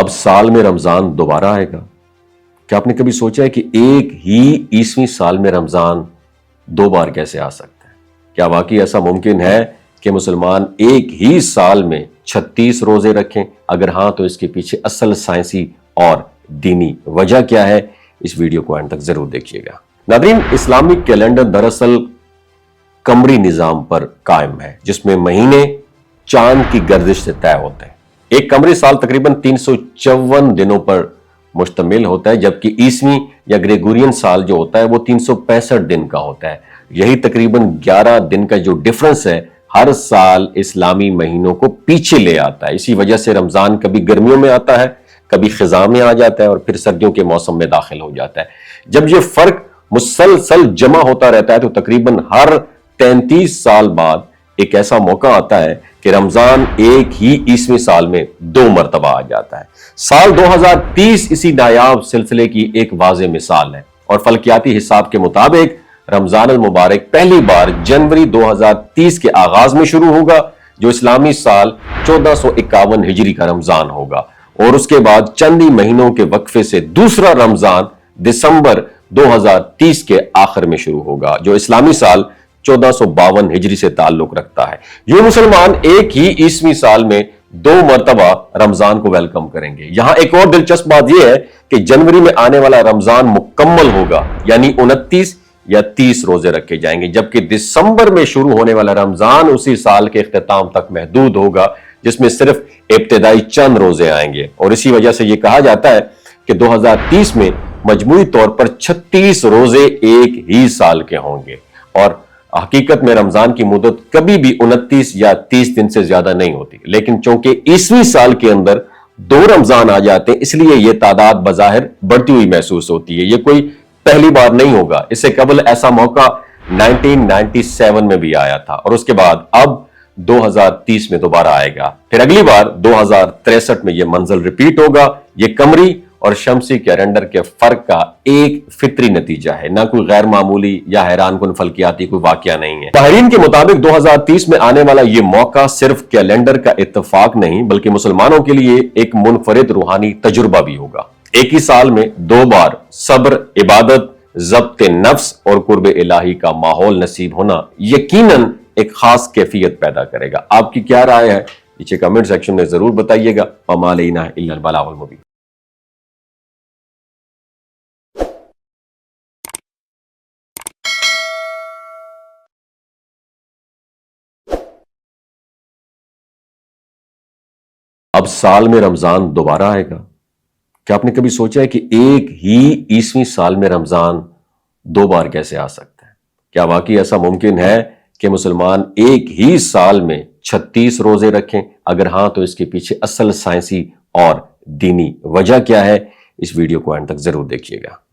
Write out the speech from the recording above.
اب سال میں رمضان دوبارہ آئے گا۔ کیا آپ نے کبھی سوچا ہے کہ ایک ہی 21ویں سال میں رمضان دو بار کیسے آ سکتا ہے؟ کیا واقعی ایسا ممکن ہے کہ مسلمان ایک ہی سال میں 36 روزے رکھیں؟ اگر ہاں تو اس کے پیچھے اصل سائنسی اور دینی وجہ کیا ہے؟ اس ویڈیو کو اینڈ تک ضرور دیکھیے گا۔ ناظرین، اسلامی کیلنڈر دراصل قمری نظام پر قائم ہے، جس میں مہینے چاند کی گردش سے طے ہوتے ہیں۔ ایک قمری سال تقریباً 354 دنوں پر مشتمل ہوتا ہے، جبکہ عیسوی یا گریگورین سال جو ہوتا ہے وہ 365 دن کا ہوتا ہے۔ یہی تقریباً 11 دن کا جو ڈیفرنس ہے ہر سال اسلامی مہینوں کو پیچھے لے آتا ہے۔ اسی وجہ سے رمضان کبھی گرمیوں میں آتا ہے، کبھی خزاں میں آ جاتا ہے اور پھر سردیوں کے موسم میں داخل ہو جاتا ہے۔ جب یہ فرق مسلسل جمع ہوتا رہتا ہے تو تقریباً ہر 33 سال بعد ایک ایسا موقع آتا ہے کہ رمضان ایک ہی 21ویں سال میں 2 مرتبہ آ جاتا ہے۔ سال 2030 اسی نایاب سلسلے کی ایک واضح مثال ہے، اور فلکیاتی حساب کے مطابق رمضان المبارک پہلی بار جنوری 2030 کے آغاز میں شروع ہوگا، جو اسلامی سال 1451 ہجری کا رمضان ہوگا، اور اس کے بعد چند ہی مہینوں کے وقفے سے دوسرا رمضان دسمبر 2030 کے آخر میں شروع ہوگا، جو اسلامی سال 1452 ہجری سے تعلق رکھتا ہے۔ یہ مسلمان ایک ہی 21ویں سال میں 2 مرتبہ رمضان کو ویلکم کریں گے۔ یہاں ایک اور دلچسپ بات یہ ہے کہ جنوری میں آنے والا رمضان مکمل ہوگا، یعنی 29 یا 30 روزے رکھے جائیں گے، جبکہ دسمبر میں شروع ہونے والا رمضان اسی سال کے اختتام تک محدود ہوگا، جس میں صرف ابتدائی چند روزے آئیں گے۔ اور اسی وجہ سے یہ کہا جاتا ہے کہ 2030 میں مجموعی طور پر 36 روزے ایک ہی سال کے ہوں گے، اور حقیقت میں رمضان کی مدت کبھی بھی 29 یا 30 دن سے زیادہ نہیں ہوتی، لیکن چونکہ 21ویں سال کے اندر 2 رمضان آ جاتے ہیں، اس لیے یہ تعداد بظاہر بڑھتی ہوئی محسوس ہوتی ہے۔ یہ کوئی پہلی بار نہیں ہوگا، اس سے قبل ایسا موقع 1997 میں بھی آیا تھا، اور اس کے بعد اب 2030 میں دوبارہ آئے گا۔ پھر اگلی بار 2063 میں یہ منزل ریپیٹ ہوگا۔ یہ قمری اور شمسی کیلنڈر کے فرق کا ایک فطری نتیجہ ہے، نہ کوئی غیر معمولی یا حیران کن فلکیاتی کوئی واقعہ نہیں ہے۔ ماہرین کے مطابق 2030 میں آنے والا یہ موقع صرف کیلنڈر کا اتفاق نہیں، بلکہ مسلمانوں کے لیے ایک منفرد روحانی تجربہ بھی ہوگا۔ ایک ہی سال میں 2 بار صبر، عبادت، ضبط نفس اور قرب الہی کا ماحول نصیب ہونا یقیناً ایک خاص کیفیت پیدا کرے گا۔ آپ کی کیا رائے ہے؟ نیچے کمنٹ سیکشن میں ضرور بتائیے گا۔ وما علینا الا البلاغ المبین۔ اب سال میں رمضان دوبارہ آئے گا۔ کیا آپ نے کبھی سوچا ہے کہ ایک ہی 21ویں سال میں رمضان 2 بار کیسے آ سکتا ہے؟ کیا واقعی ایسا ممکن ہے کہ مسلمان ایک ہی سال میں 36 روزے رکھیں؟ اگر ہاں تو اس کے پیچھے اصل سائنسی اور دینی وجہ کیا ہے؟ اس ویڈیو کو اینڈ تک ضرور دیکھیے گا۔